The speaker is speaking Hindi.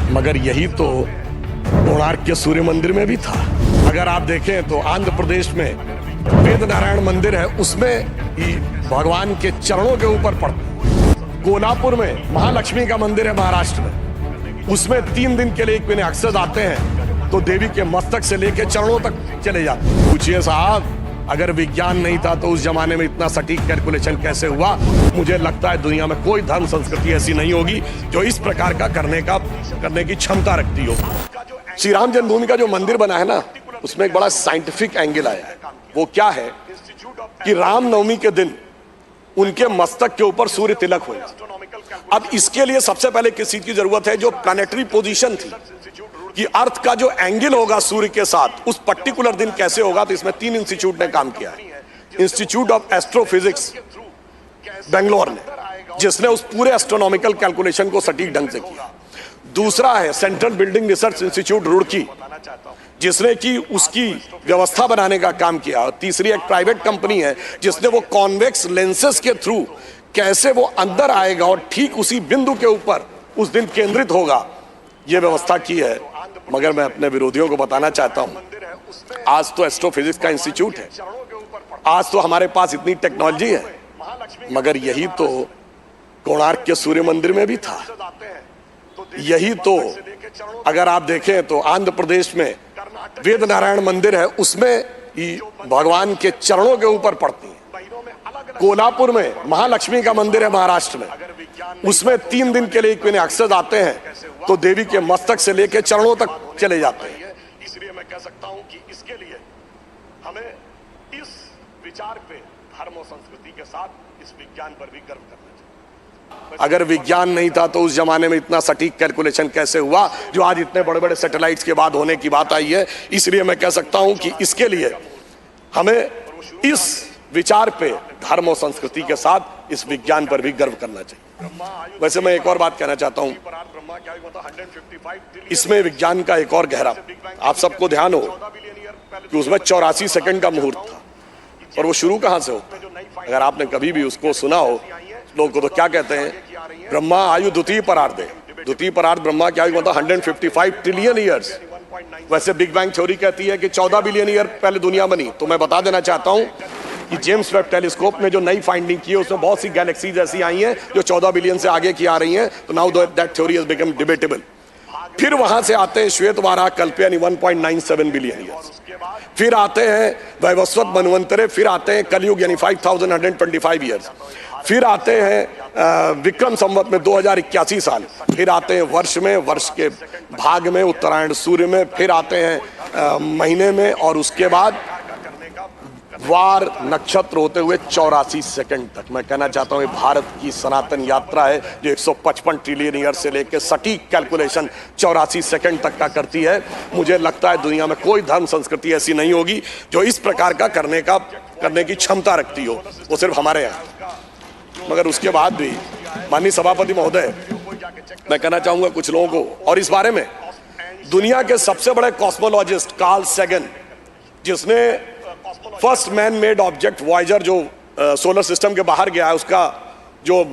मगर यही तो कोणार्क के सूर्य मंदिर में भी था। अगर आप देखें तो आंध्र प्रदेश में वेद नारायण मंदिर है, उसमें ही भगवान के चरणों के ऊपर पड़ता। कोल्हापुर में महालक्ष्मी का मंदिर है महाराष्ट्र में, उसमें 3 दिन के लिए एक महीने अक्सर आते हैं तो देवी के मस्तक से लेके चरणों तक चले जाते हैं। पूछिए साहब, अगर विज्ञान नहीं था तो उस जमाने में इतना सटीक कैलकुलेशन कैसे हुआ? मुझे लगता है दुनिया में कोई धर्म संस्कृति ऐसी नहीं होगी जो इस प्रकार का करने की क्षमता रखती हो। श्री राम जन्मभूमि का जो मंदिर बना है ना, उसमें एक बड़ा साइंटिफिक एंगल आया है। वो क्या है कि रामनवमी के दिन उनके मस्तक के ऊपर सूर्य तिलक होगा। अब इसके लिए सबसे पहले किस चीज की जरूरत है? जो प्लैनेटरी पोजीशन थी कि अर्थ का जो एंगल होगा सूर्य के साथ उस पर्टिकुलर दिन कैसे होगा, तो इसमें 3 इंस्टीट्यूट ने काम किया है। इंस्टीट्यूट ऑफ एस्ट्रोफिजिक्स बेंगलोर ने, जिसने उस पूरे एस्ट्रोनॉमिकल कैलकुलेशन को सटीक ढंग से किया। दूसरा है central building research institute Roorkee, जिसने कि उसकी व्यवस्था बनाने का काम किया। और तीसरी एक प्राइवेट कंपनी है जिसने वो कॉन्वेक्स लेंसेस के थ्रू कैसे वो अंदर आएगा और ठीक उसी बिंदु के ऊपर उस दिन केंद्रित होगा, ये व्यवस्था की है। मगर मैं अपने विरोधियों को बताना चाहता हूं, आज तो एस्ट्रोफिजिक्स का इंस्टीट्यूट है, आज तो हमारे पास इतनी टेक्नोलॉजी है, मगर यही तो कोणार्क के सूर्य मंदिर में भी था। यही तो अगर आप देखें तो आंध्र प्रदेश में वेद नारायण मंदिर है, उसमें ही भगवान के चरणों के ऊपर पड़ती है। कोल्हापुर में महालक्ष्मी का मंदिर है महाराष्ट्र में, उसमें 3 दिन के लिए एक महीने अक्सर आते हैं तो देवी के मस्तक से लेके चरणों तक चले जाते हैं। इसलिए मैं कह सकता हूं कि इसके लिए हमें इस विचार पे धर्म और संस्कृति के साथ इस विज्ञान पर भी गर्व करना चाहिए। अगर विज्ञान नहीं था तो उस जमाने में इतना सटीक कैलकुलेशन कैसे हुआ जो आज इतने बड़े बड़े सैटेलाइट्स के बाद होने की बात आई है? इसलिए मैं कह सकता हूं कि इसके लिए हमें इस विचार पे धर्म और संस्कृति के साथ इस विज्ञान पर भी गर्व करना चाहिए। वैसे मैं एक और बात कहना चाहता हूं, इसमें विज्ञान का एक और गहरा, आप सबको ध्यान हो कि उसमें 84 सेकंड का मुहूर्त था। और वो शुरू कहां से होता है? अगर आपने कभी भी उसको सुना हो, लोग को तो क्या कहते हैं, ब्रह्मा आयु द्वितीय परार्धे। द्वितीय परार्ध ब्रह्मा की आयु मतलब 155 ट्रिलियन ईयर्स। वैसे बिग बैंग थ्योरी कहती है कि 14 बिलियन ईयर पहले दुनिया बनी। तो मैं बता देना चाहता हूं कि जेम्स वेब टेलीस्कोप ने जो नई फाइंडिंग की है उसमें बहुत सी गैलेक्सीज ऐसी आई हैं जो 14 बिलियन से आगे की आ रही हैं। तो now that theory has become debatable. फिर वहां से आते हैं श्वेत वाराह कल्प यानी 1.97 बिलियन ईयर्स। फिर आते हैं वैवस्वत मनवंतरे, फिर आते हैं कलयुग यानी 5125 ईयर्स। फिर आते हैं विक्रम संवत में 2081 साल। फिर आते हैं वर्ष में, वर्ष के भाग में, उत्तरायण सूर्य में। फिर आते हैं महीने में, और उसके बाद वार नक्षत्र होते हुए 84 सेकंड तक। मैं कहना चाहता हूं ये भारत की सनातन यात्रा है जो 155 ट्रिलियन ईयर से लेकर सटीक कैलकुलेशन 84 सेकंड तक का करती है। मुझे लगता है दुनिया में कोई धर्म संस्कृति ऐसी नहीं होगी जो इस प्रकार का करने की क्षमता रखती हो, वो सिर्फ हमारे यहाँ। मगर उसके बाद भी माननीय सभापति महोदय, मैं कहना चाहूंगा कुछ लोगों को, और इस बारे में दुनिया के सबसे बड़े कॉस्मोलॉजिस्ट कार्ल सैगन, जिसने first man made object Voyager जो सोलर सिस्टम के बाहर गया है, उसका जो